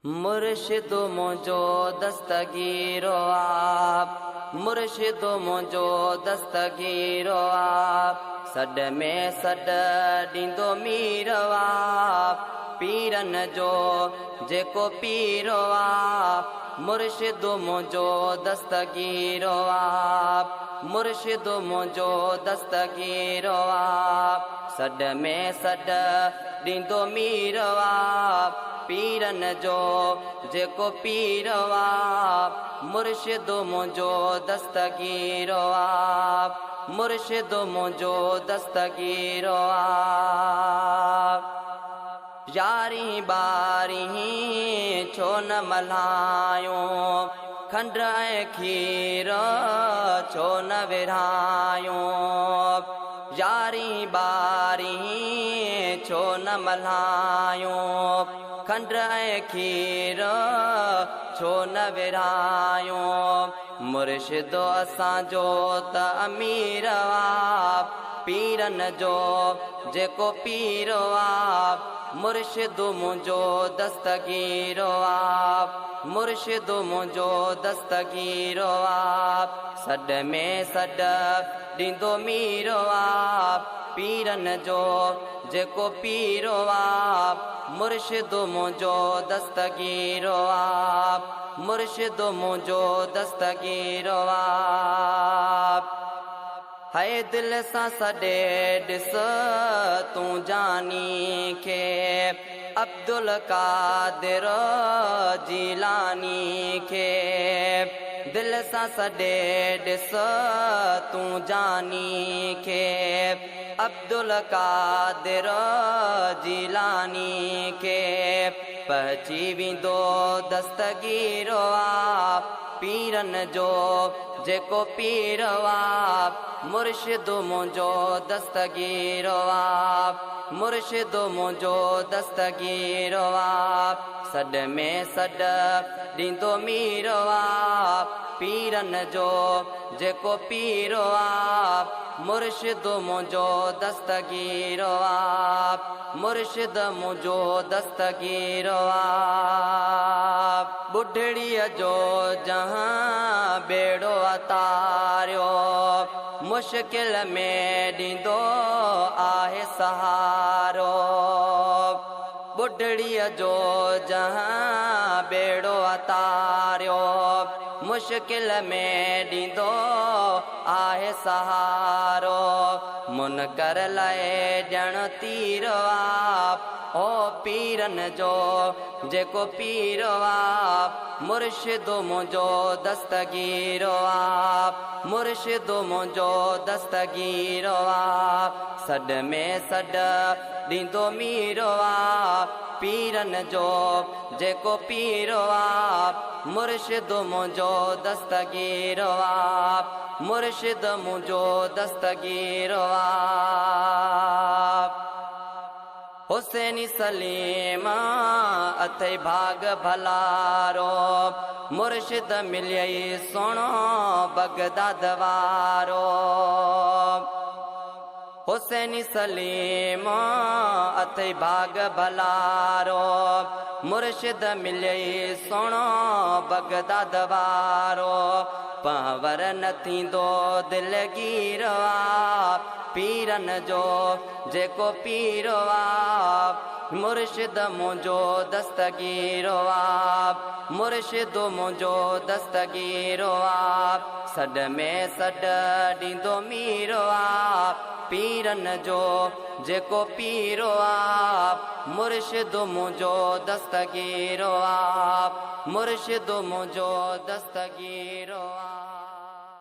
मुर्शिद मुझो दस्तगीरो आप, मुर्शिद मुझो दस्तगीरो आप, सॾ में सॾ ॾींदो मीरो आप, पीरन जो जेको पीरो आप, मुर्शिद मुझो दस्तगीरो आप, मुर्शिद मुझो दस्तगीरो आप, सॾ में सॾ ॾींदो मीरो आप, पीरन जो जेको पीरो आप, मुर्शिद मुझो दस्तगीरो आप, मुर्शिद मुझो दस्तगीरो आप। यारी बारी छो न मल्हायो, खंड ऐं खीर छो न विरहायो, यारी बारी छो न मल्हायो, खंड ऐं खीर छो न विरहायो, मुर्शिद असांजो त अमीर आप, पीरन जो जेको पीरो आप, मुर्शिद मुझो दस्तगीरो आप, मुर्शिद मुझो दस्तगीरो आप, सॾ में सॾ ॾींदो मीरो आप, पीरन जो जेको पीरो आप, मुर्शिद मुझो दस्तगीरो आप, मुर्शिद मुझो दस्तगीरो आप। है दिल सां सॾे ॾिस तूं जानी खे, अब्दुल कादिर जीलानी खे, दिल सां सॾे ॾिस तूं जानी खे, अब्दुल कादिर जीलानी खे, पहुची वेंदो दस्तगीरो आप, पीरन जो जेको पीरो आप, मुर्शिद मुझो दस्तगीरो आप, मुर्शिद मुझो दस्तगीरो आप, सॾ में सॾ ॾींदो मीरो आप, पीरन जो जेको पीरो आप, मुर्शिद मुझो दस्तगीरो आप, मुर्शिद मुझो दस्तगीरो आप। बुढ़ड़ीअ जो जहां बेड़ो अतारियो, मुश्किल में ॾींदो आहे सहारो, बुढ़ड़ीअ जो जहां बेड़ो अतारियो, मुश्किल में ॾींदो आहे सहारो, मुनकर लाइ ॼण तीरो आप, ओ पीरन जो जेको पीरो आप, मुर्शिद मुझो दस्तगीरो आप, मुर्शिद मुझो दस्तगीरो आप, सॾ में सॾ ॾींदो मीरो आप, पीरन जो जेको पीरो आप, मुर्शिद मुझो दस्तगीरो आप, मुर्शिद मुझो दस्तगीरो आप। हुसैनी सलीमा अथई भाग भलारो, मुर्शिद मिलियई सोणो बगदाद वारो, हुसैनी सलीमा अथई भाग भलारो, मुर्शिद मिलियई सोणो बगदाद वारो, पवर न थींदो दिलगीर आप, पीरन जो जेको पीरो आप, मुर्शिद मुझो दस्तगीरो आप, मुर्शिद मुझो दस्तगीरो आप, सॾ में सॾ ॾींदो मीरो आप, पीरन जो जेको पीरो आप, मुर्शिद मुझो दस्तगीरो आप, मुर्शिद मुझो दस्तगीरो आप।